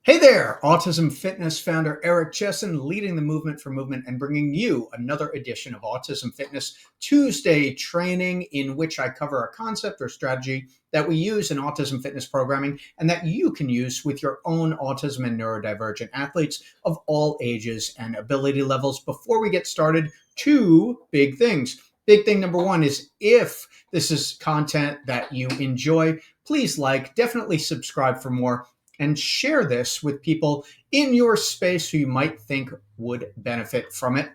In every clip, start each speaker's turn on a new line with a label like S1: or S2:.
S1: Hey there, Autism Fitness founder Eric Chessen, leading the movement for movement and bringing you another edition of Autism Fitness Tuesday training, in which I cover a concept or strategy that we use in autism fitness programming and that you can use with your own autism and neurodivergent athletes of all ages and ability levels. Before we get started, two big things. Big thing number one is, if this is content that you enjoy, please definitely subscribe for more, and share this with people in your space who you might think would benefit from it.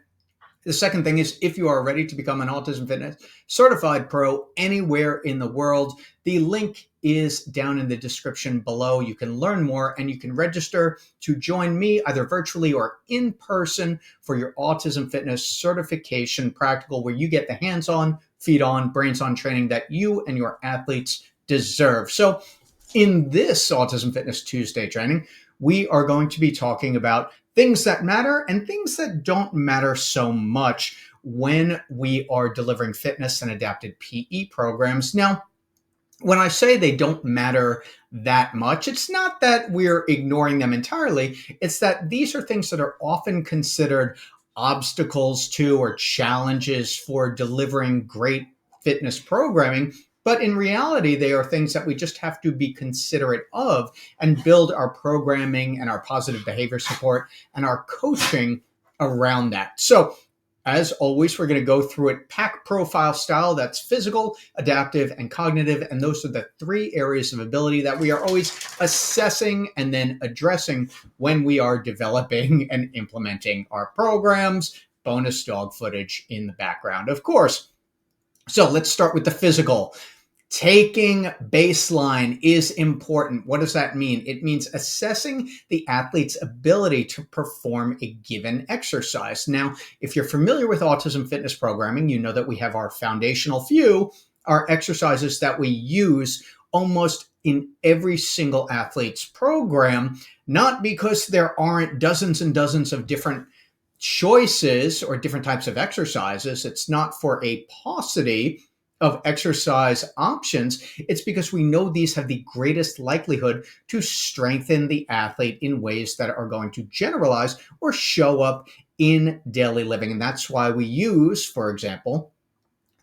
S1: The second thing is, if you are ready to become an Autism Fitness certified pro anywhere in the world, the link is down in the description below. You can learn more and you can register to join me either virtually or in person for your Autism Fitness certification practical, where you get the hands-on, feet-on, brains-on training that you and your athletes deserve. So in this Autism Fitness Tuesday training, we are going to be talking about things that matter and things that don't matter so much when we are delivering fitness and adapted PE programs. Now, when I say they don't matter that much, it's not that we're ignoring them entirely. It's that these are things that are often considered obstacles to or challenges for delivering great fitness programming. But in reality, they are things that we just have to be considerate of and build our programming and our positive behavior support and our coaching around that. So, as always, we're going to go through it pack profile style. That's physical, adaptive, and cognitive. And those are the three areas of ability that we are always assessing and then addressing when we are developing and implementing our programs. Bonus dog footage in the background, of course. So let's start with the physical. Taking baseline is important. What does that mean? It means assessing the athlete's ability to perform a given exercise. Now, if you're familiar with autism fitness programming, you know that we have our foundational few, our exercises that we use almost in every single athlete's program, not because there aren't dozens and dozens of different choices or different types of exercises. It's not for a paucity of exercise options. It's because we know these have the greatest likelihood to strengthen the athlete in ways that are going to generalize or show up in daily living. And that's why we use, for example,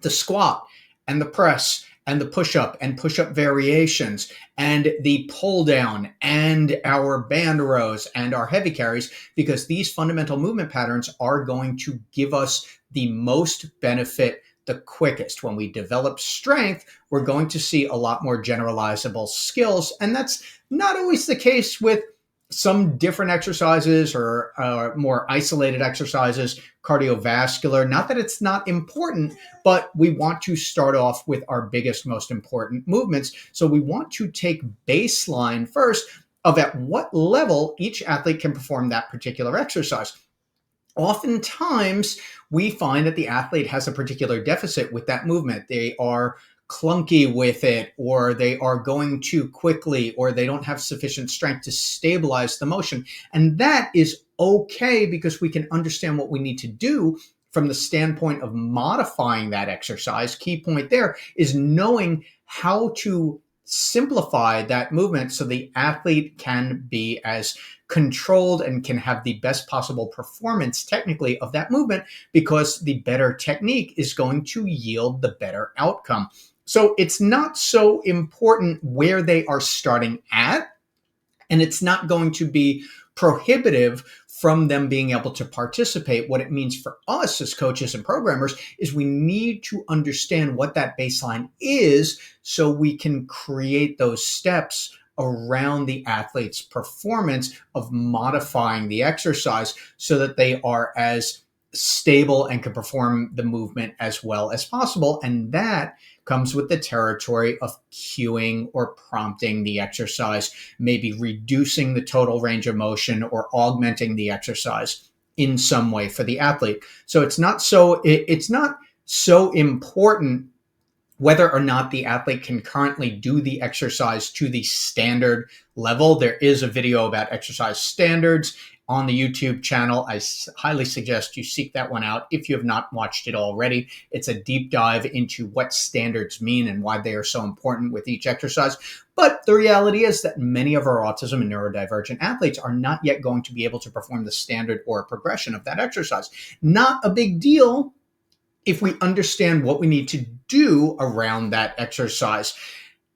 S1: the squat and the press and the push-up and push-up variations and the pull-down and our band rows and our heavy carries, because these fundamental movement patterns are going to give us the most benefit the quickest. When we develop strength, we're going to see a lot more generalizable skills. And that's not always the case with some different exercises or more isolated exercises, cardiovascular. Not that it's not important, but we want to start off with our biggest, most important movements. So we want to take baseline first of at what level each athlete can perform that particular exercise. Oftentimes, we find that the athlete has a particular deficit with that movement. They are clunky with it, or they are going too quickly, or they don't have sufficient strength to stabilize the motion. And that is okay, because we can understand what we need to do from the standpoint of modifying that exercise. Key point there is knowing how to simplify that movement so the athlete can be as controlled and can have the best possible performance technically of that movement, because the better technique is going to yield the better outcome. So it's not so important where they are starting at, and it's not going to be prohibitive from them being able to participate. What it means for us as coaches and programmers is we need to understand what that baseline is so we can create those steps around the athlete's performance of modifying the exercise so that they are as stable and can perform the movement as well as possible. And that comes with the territory of cueing or prompting the exercise, maybe reducing the total range of motion or augmenting the exercise in some way for the athlete. So it's not so important whether or not the athlete can currently do the exercise to the standard level. There is a video about exercise standards on the YouTube channel. I highly suggest you seek that one out if you have not watched it already. It's a deep dive into what standards mean and why they are so important with each exercise. But the reality is that many of our autism and neurodivergent athletes are not yet going to be able to perform the standard or progression of that exercise. Not a big deal if we understand what we need to do around that exercise.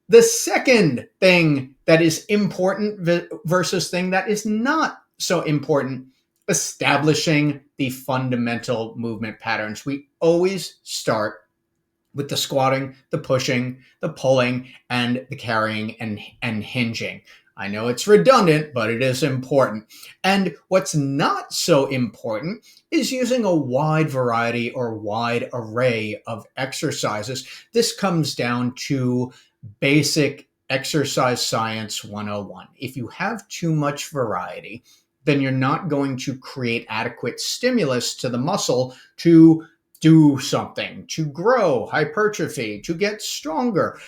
S1: The second thing that is important versus thing that is not so important, establishing the fundamental movement patterns. We always start with the squatting, the pushing, the pulling, and the carrying and hinging. I know it's redundant, but it is important. And what's not so important is using a wide variety or wide array of exercises. This comes down to basic exercise science 101. If you have too much variety, then you're not going to create adequate stimulus to the muscle to do something, to grow, hypertrophy, to get stronger.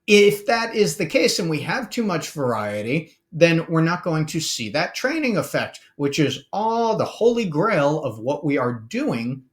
S1: If that is the case and we have too much variety, then we're not going to see that training effect, which is all the holy grail of what we are doing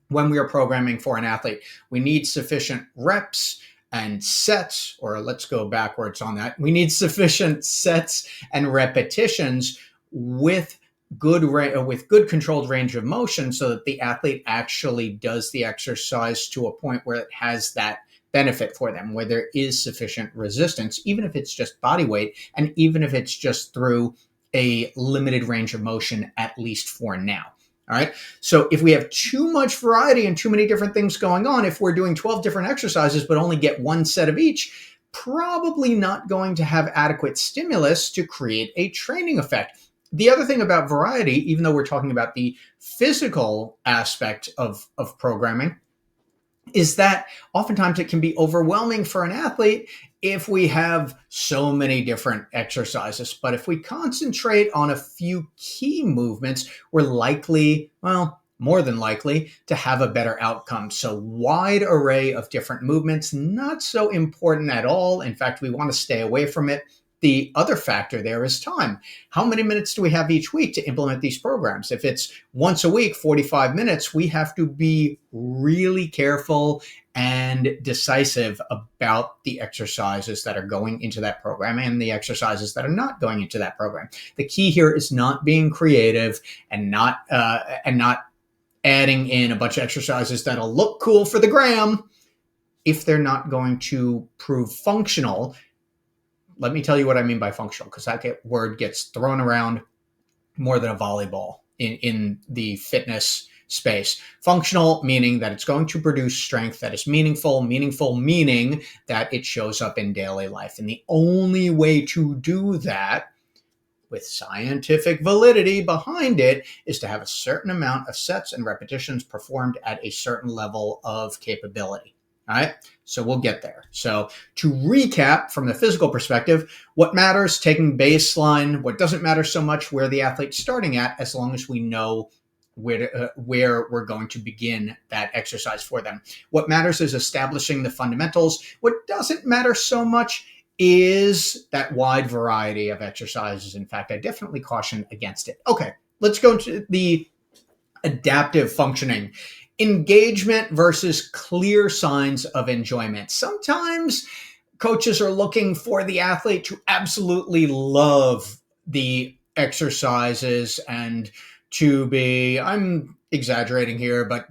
S1: when we are programming for an athlete. We need sufficient reps and sets, or let's go backwards on that. We need sufficient sets and repetitions with good controlled range of motion so that the athlete actually does the exercise to a point where it has that benefit for them, where there is sufficient resistance, even if it's just body weight, and even if it's just through a limited range of motion, at least for now. All right. So if we have too much variety and too many different things going on, if we're doing 12 different exercises, but only get one set of each, probably not going to have adequate stimulus to create a training effect. The other thing about variety, even though we're talking about the physical aspect of programming, is that oftentimes it can be overwhelming for an athlete if we have so many different exercises. But if we concentrate on a few key movements, we're likely, well, more than likely, to have a better outcome. So wide array of different movements, not so important at all. In fact, we want to stay away from it. The other factor there is time. How many minutes do we have each week to implement these programs? If it's once a week, 45 minutes, we have to be really careful and decisive about the exercises that are going into that program and the exercises that are not going into that program. The key here is not being creative and not adding in a bunch of exercises that'll look cool for the gram if they're not going to prove functional. Let me tell you what I mean by functional, because that word gets thrown around more than a volleyball in the fitness space. Functional meaning that it's going to produce strength that is meaningful, meaningful meaning that it shows up in daily life. And the only way to do that with scientific validity behind it is to have a certain amount of sets and repetitions performed at a certain level of capability. All right, so we'll get there. So to recap from the physical perspective, what matters, taking baseline. What doesn't matter so much where the athlete's starting at, as long as we know where we're going to begin that exercise for them. What matters is establishing the fundamentals. What doesn't matter so much is that wide variety of exercises. In fact, I definitely caution against it. Okay, let's go to the adaptive functioning. Engagement versus clear signs of enjoyment. Sometimes coaches are looking for the athlete to absolutely love the exercises and to be, I'm exaggerating here, but,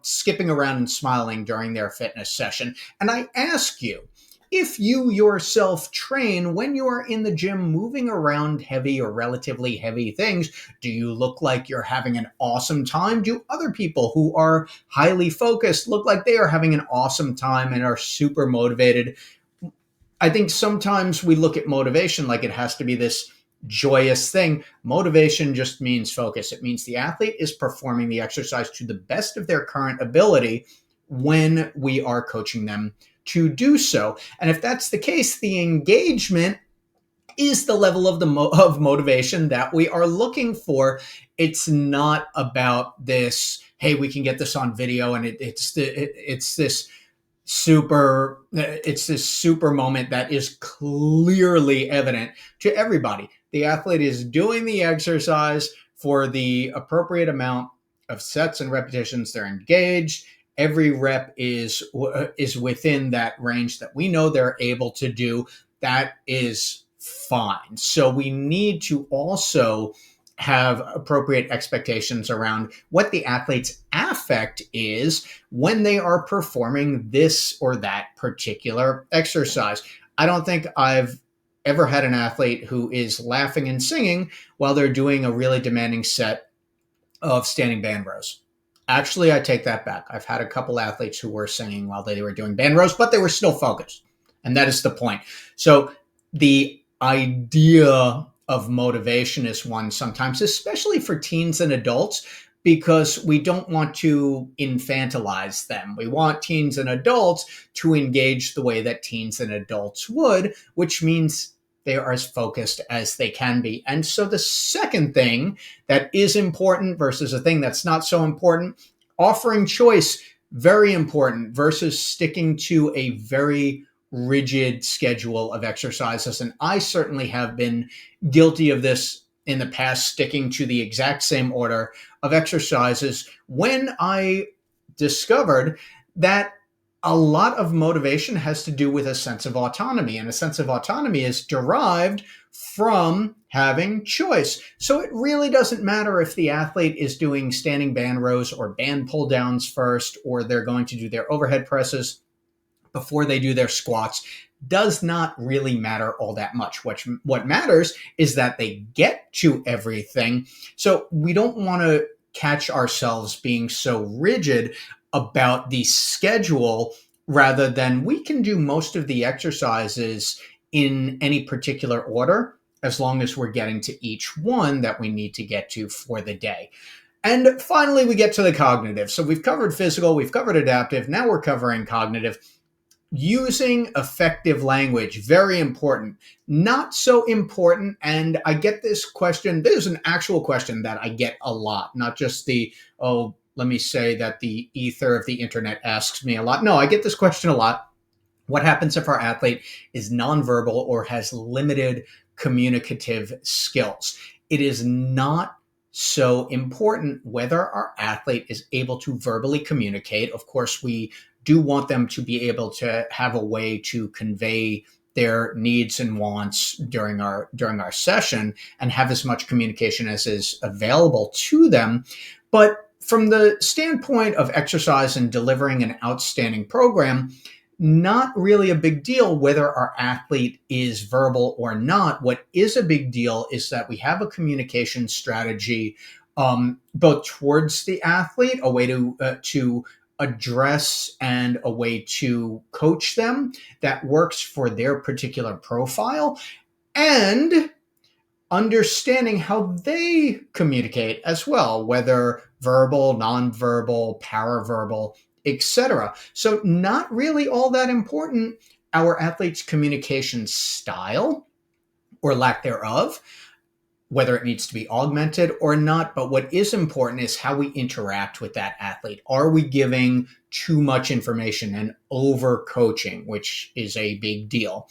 S1: skipping around and smiling during their fitness session. And I ask you, if you yourself train when you are in the gym moving around heavy or relatively heavy things, do you look like you're having an awesome time? Do other people who are highly focused look like they are having an awesome time and are super motivated? I think sometimes we look at motivation like it has to be this joyous thing. Motivation just means focus. It means the athlete is performing the exercise to the best of their current ability when we are coaching them to do so. And if that's the case, the engagement is the level of motivation that we are looking for. It's not about this, hey, we can get this on video and it's this it's this super moment that is clearly evident to everybody. The athlete is doing the exercise for the appropriate amount of sets and repetitions. They're engaged. Every rep is within that range that we know they're able to do. That is fine. So we need to also have appropriate expectations around what the athlete's affect is when they are performing this or that particular exercise. I don't think I've ever had an athlete who is laughing and singing while they're doing a really demanding set of standing band rows. Actually, I take that back. I've had a couple athletes who were singing while they were doing band rows, but they were still focused. And that is the point. So the idea of motivation is one sometimes, especially for teens and adults, because we don't want to infantilize them. We want teens and adults to engage the way that teens and adults would, which means they are as focused as they can be. And so the second thing that is important versus a thing that's not so important, offering choice, very important, versus sticking to a very rigid schedule of exercises. And I certainly have been guilty of this in the past, sticking to the exact same order of exercises when I discovered that a lot of motivation has to do with a sense of autonomy, and a sense of autonomy is derived from having choice. So it really doesn't matter if the athlete is doing standing band rows or band pull downs first, or they're going to do their overhead presses before they do their squats. Does not really matter all that much. What matters is that they get to everything. So we don't want to catch ourselves being so rigid about the schedule, rather than we can do most of the exercises in any particular order as long as we're getting to each one that we need to get to for the day. And finally, we get to the cognitive. So we've covered physical, we've covered adaptive, now we're covering cognitive. Using effective language, very important. Not so important, and I get this question. This is an actual question that I get a lot, not just the, oh, let me say that the ether of the internet asks me a lot. No, I get this question a lot. What happens if our athlete is nonverbal or has limited communicative skills? It is not so important whether our athlete is able to verbally communicate. Of course, we do want them to be able to have a way to convey their needs and wants during our session and have as much communication as is available to them. But from the standpoint of exercise and delivering an outstanding program, not really a big deal whether our athlete is verbal or not. What is a big deal is that we have a communication strategy, both towards the athlete, a way to address and a way to coach them that works for their particular profile, and understanding how they communicate as well, whether verbal, nonverbal, paraverbal, etc. So not really all that important, our athlete's communication style or lack thereof, whether it needs to be augmented or not. But what is important is how we interact with that athlete. Are we giving too much information and over coaching, which is a big deal?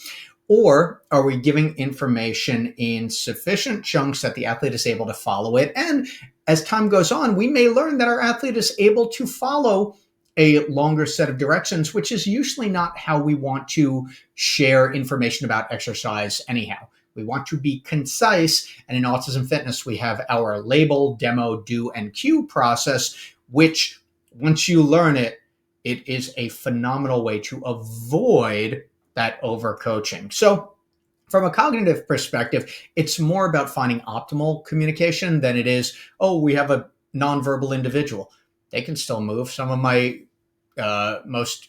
S1: Or are we giving information in sufficient chunks that the athlete is able to follow it? And as time goes on, we may learn that our athlete is able to follow a longer set of directions, which is usually not how we want to share information about exercise anyhow. We want to be concise. And in Autism Fitness, we have our label, demo, do, and cue process, which once you learn it, it is a phenomenal way to avoid that overcoaching. So from a cognitive perspective, it's more about finding optimal communication than it is, oh, we have a nonverbal individual. They can still move. Some of my most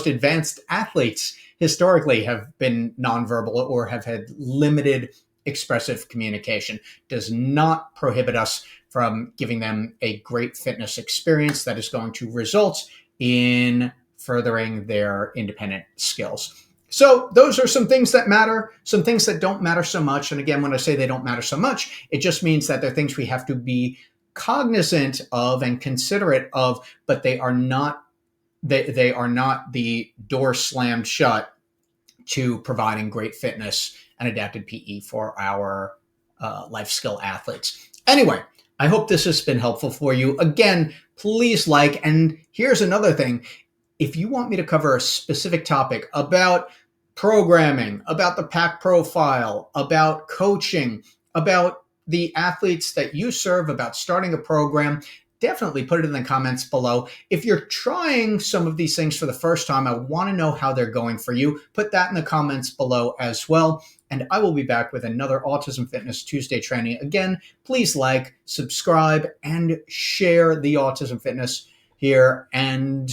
S1: advanced athletes historically have been nonverbal or have had limited expressive communication. Does not prohibit us from giving them a great fitness experience that is going to result in furthering their independent skills. So those are some things that matter, some things that don't matter so much. And again, when I say they don't matter so much, it just means that they're things we have to be cognizant of and considerate of, but they are not they are not the door slammed shut to providing great fitness and adapted PE for our life skill athletes. Anyway, I hope this has been helpful for you. Again, please like, and here's another thing. If you want me to cover a specific topic about programming, about the pack profile, about coaching, about the athletes that you serve, about starting a program, definitely put it in the comments below. If you're trying some of these things for the first time, I want to know how they're going for you. Put that in the comments below as well. And I will be back with another Autism Fitness Tuesday training. Again, please like, subscribe, and share the Autism Fitness here. And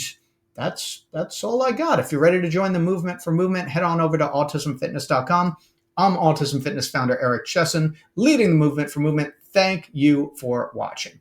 S1: that's all I got. If you're ready to join the movement for movement, head on over to autismfitness.com. I'm Autism Fitness founder Eric Chessen, leading the movement for movement. Thank you for watching.